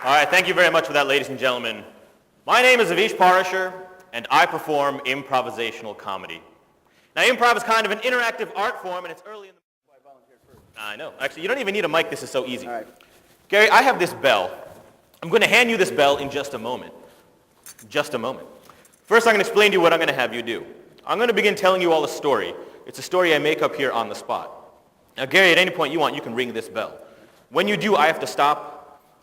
All right, thank you very much for that, ladies and gentlemen. My name is Avish Parashar, and I perform improvisational comedy. Now, improv is kind of an interactive art form, and it's early in the... I volunteered first. I know. Actually, you don't even need a mic. This is so easy. All right. Gary, I have this bell. I'm going to hand you this bell in just a moment. Just a moment. First, I'm going to explain to you what I'm going to have you do. I'm going to begin telling you all a story. It's a story I make up here on the spot. Now, Gary, at any point you want, you can ring this bell. When you do, I have to stop,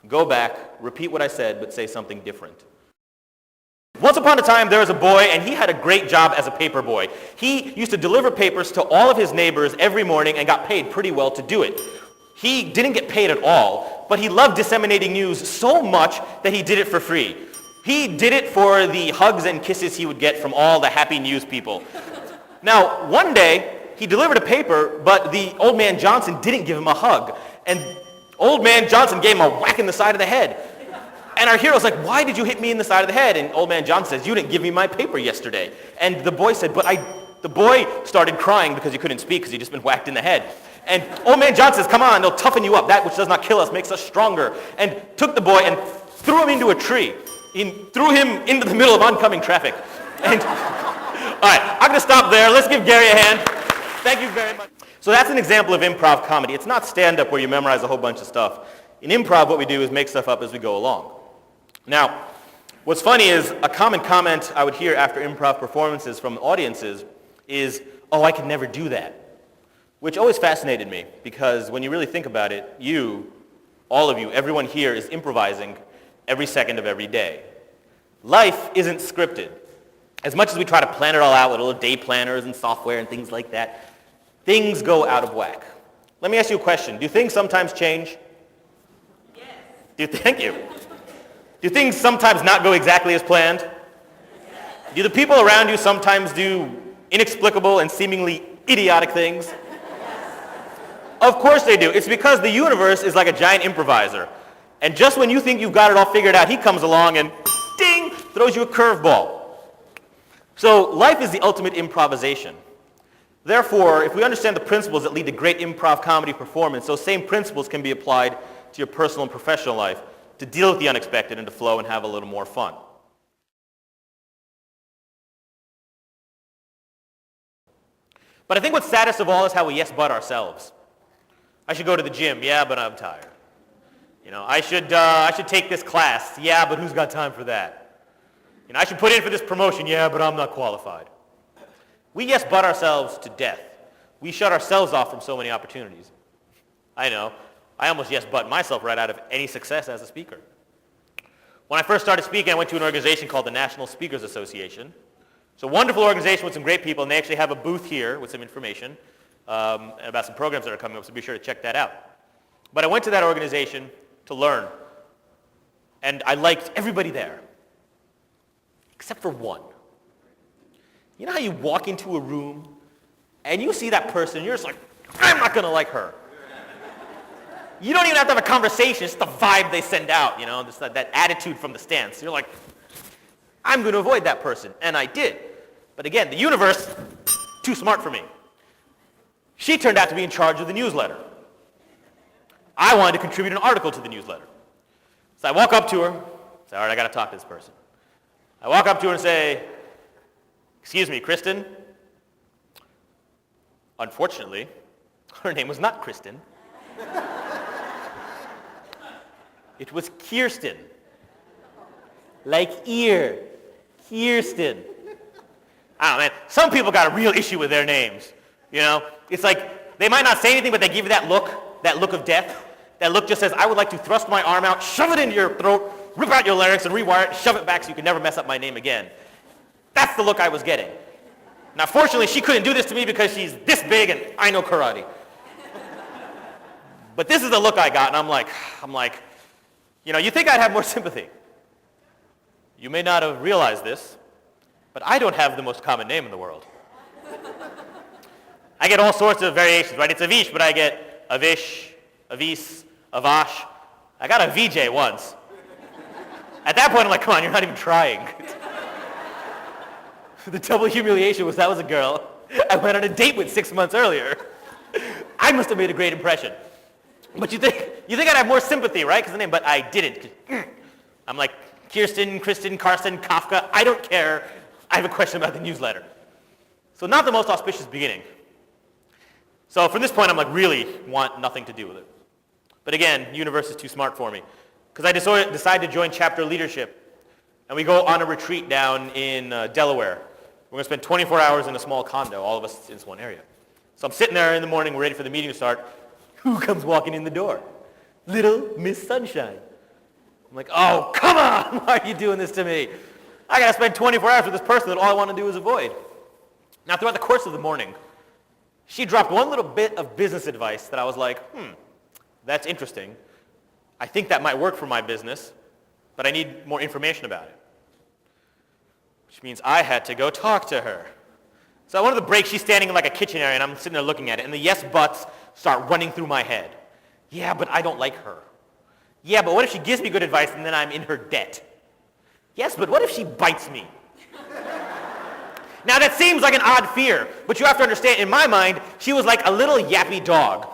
go back, repeat what I said, but say something different. Once upon a time, there was a boy, and he had a great job as a paper boy. He used to deliver papers to all of his neighbors every morning and got paid pretty well to do it. He didn't get paid at all, but he loved disseminating news so much that he did it for free. He did it for the hugs and kisses he would get from all the happy news people. Now, one day, he delivered a paper, but the old man Johnson didn't give him a hug. And old man Johnson gave him a whack in the side of the head. And our hero's like, why did you hit me in the side of the head? And old man Johnson says, you didn't give me my paper yesterday. And the boy said, the boy started crying because he couldn't speak because he'd just been whacked in the head. And old man Johnson says, come on, they'll toughen you up. That which does not kill us makes us stronger. And took the boy and threw him into a tree. He threw him into the middle of oncoming traffic. And, all right, I'm going to stop there. Let's give Gary a hand. Thank you very much. So that's an example of improv comedy. It's not stand-up where you memorize a whole bunch of stuff. In improv, what we do is make stuff up as we go along. Now, what's funny is a common comment I would hear after improv performances from audiences is, oh, I could never do that, which always fascinated me because when you really think about it, you, all of you, everyone here is improvising every second of every day. Life isn't scripted. As much as we try to plan it all out with little day planners and software and things like that, things go out of whack. Let me ask you a question. Do things sometimes change? Yes. Thank you. Do things sometimes not go exactly as planned? Yes. Do the people around you sometimes do inexplicable and seemingly idiotic things? Yes. Of course they do. It's because the universe is like a giant improviser. And just when you think you've got it all figured out, he comes along and ding, throws you a curveball. So life is the ultimate improvisation. Therefore, if we understand the principles that lead to great improv comedy performance, those same principles can be applied to your personal and professional life to deal with the unexpected and to flow and have a little more fun. But I think what's saddest of all is how we yes but ourselves. I should go to the gym, yeah, but I'm tired. You know, I should take this class, yeah, but who's got time for that? You know, I should put in for this promotion, yeah, but I'm not qualified. We yes but ourselves to death. We shut ourselves off from so many opportunities. I know. I almost yes but myself right out of any success as a speaker. When I first started speaking, I went to an organization called the National Speakers Association. It's a wonderful organization with some great people, and they actually have a booth here with some information about some programs that are coming up, so be sure to check that out. But I went to that organization to learn, and I liked everybody there, except for one. You know how you walk into a room, and you see that person, you're just like, I'm not going to like her. You don't even have to have a conversation, it's the vibe they send out, you know, just that attitude from the stance. You're like, I'm going to avoid that person, and I did. But again, the universe, too smart for me. She turned out to be in charge of the newsletter. I wanted to contribute an article to the newsletter. So I walk up to her, say, all right, I got to talk to this person. I walk up to her and say, excuse me, Kristen? Unfortunately, her name was not Kristen. It was Kirsten. Like ear. Kirsten. I don't know, man. Some people got a real issue with their names. You know? It's like, they might not say anything, but they give you that look of death. That look just says, I would like to thrust my arm out, shove it into your throat, rip out your larynx, and rewire it, shove it back so you can never mess up my name again. That's the look I was getting. Now, fortunately, she couldn't do this to me because she's this big and I know karate. But this is the look I got, and I'm like, you know, you think I'd have more sympathy. You may not have realized this, but I don't have the most common name in the world. I get all sorts of variations, right? It's Avish, but I get Avish, Avis, Avash. I got a VJ once. At that point, I'm like, come on, you're not even trying. The double humiliation was that was a girl I went on a date with 6 months earlier. I must have made a great impression. But you think I'd have more sympathy, right? Because the name, but I didn't. I'm like, Kirsten, Kristen, Carsten, Kafka, I don't care. I have a question about the newsletter. So not the most auspicious beginning. So from this point, I'm like, really want nothing to do with it. But again, universe is too smart for me. Because I decide to join chapter leadership. And we go on a retreat down in Delaware. We're going to spend 24 hours in a small condo, all of us in this one area. So I'm sitting there in the morning, we're ready for the meeting to start. Who comes walking in the door? Little Miss Sunshine. I'm like, oh, come on! Why are you doing this to me? I got to spend 24 hours with this person that all I want to do is avoid. Now, throughout the course of the morning, she dropped one little bit of business advice that I was like, that's interesting. I think that might work for my business, but I need more information about it. Which means I had to go talk to her. So at one of the breaks, she's standing in like a kitchen area, and I'm sitting there looking at it, and the yes buts start running through my head. Yeah, but I don't like her. Yeah, but what if she gives me good advice and then I'm in her debt? Yes, but what if she bites me? Now that seems like an odd fear, but you have to understand, in my mind, she was like a little yappy dog.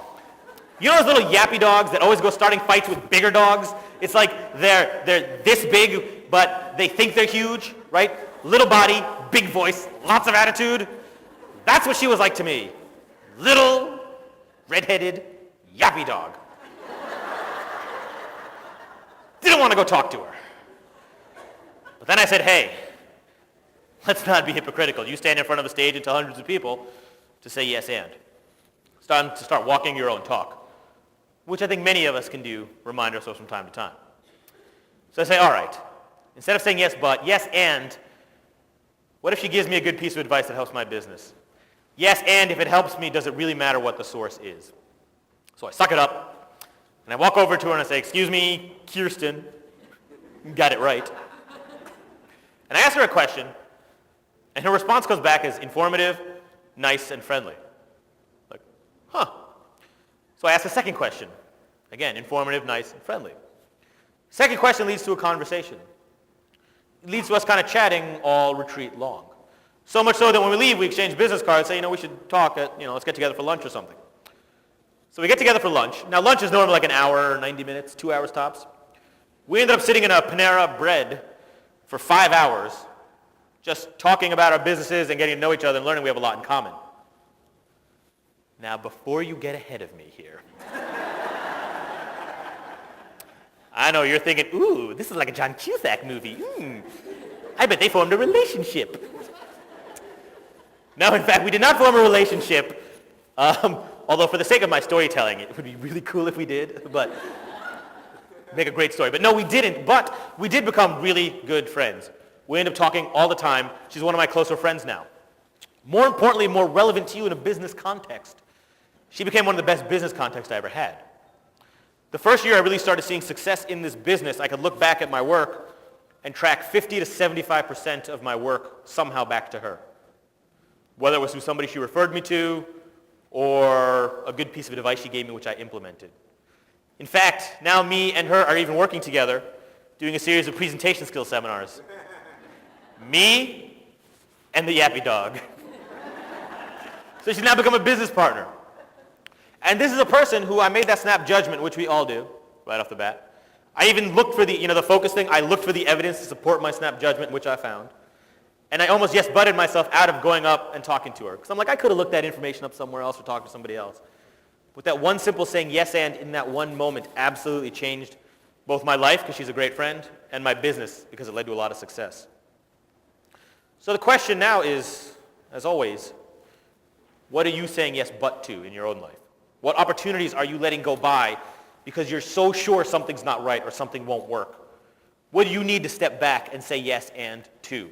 You know those little yappy dogs that always go starting fights with bigger dogs? It's like they're this big, but they think they're huge, right? Little body, big voice, lots of attitude. That's what she was like to me. Little, red-headed, yappy dog. Didn't want to go talk to her. But then I said, hey, let's not be hypocritical. You stand in front of a stage and tell hundreds of people to say yes and. It's time to start walking your own talk, which I think many of us can do, remind ourselves from time to time. So I say, all right, instead of saying yes but, yes and, what if she gives me a good piece of advice that helps my business? Yes, and if it helps me, does it really matter what the source is? So I suck it up, and I walk over to her and I say, excuse me, Kirsten, got it right. And I ask her a question, and her response comes back as informative, nice, and friendly. Like, huh. So I ask a second question. Again, informative, nice, and friendly. Second question leads to a conversation. It leads to us kind of chatting all retreat long. So much so that when we leave, we exchange business cards, say, we should talk at, let's get together for lunch or something. So we get together for lunch. Now lunch is normally like an hour, 90 minutes, 2 hours tops. We ended up sitting in a Panera Bread for 5 hours, just talking about our businesses and getting to know each other and learning we have a lot in common. Now before you get ahead of me here, I know you're thinking, ooh, this is like a John Cusack movie. I bet they formed a relationship. No, in fact, we did not form a relationship, although for the sake of my storytelling, it would be really cool if we did, but make a great story. But no, we didn't, but we did become really good friends. We end up talking all the time. She's one of my closer friends now. More importantly, more relevant to you in a business context, she became one of the best business contacts I ever had. The first year I really started seeing success in this business, I could look back at my work and track 50 to 75% of my work somehow back to her. Whether it was through somebody she referred me to or a good piece of advice she gave me which I implemented. In fact, now me and her are even working together doing a series of presentation skills seminars. Me and the yappy dog. So she's now become a business partner. And this is a person who I made that snap judgment, which we all do, right off the bat. I even looked for the focus thing, I looked for the evidence to support my snap judgment, which I found. And I almost yes-butted myself out of going up and talking to her. Because I'm like, I could have looked that information up somewhere else or talked to somebody else. With that one simple saying yes and in that one moment absolutely changed both my life, because she's a great friend, and my business, because it led to a lot of success. So the question now is, as always, what are you saying yes but to in your own life? What opportunities are you letting go by because you're so sure something's not right or something won't work? What do you need to step back and say yes and to?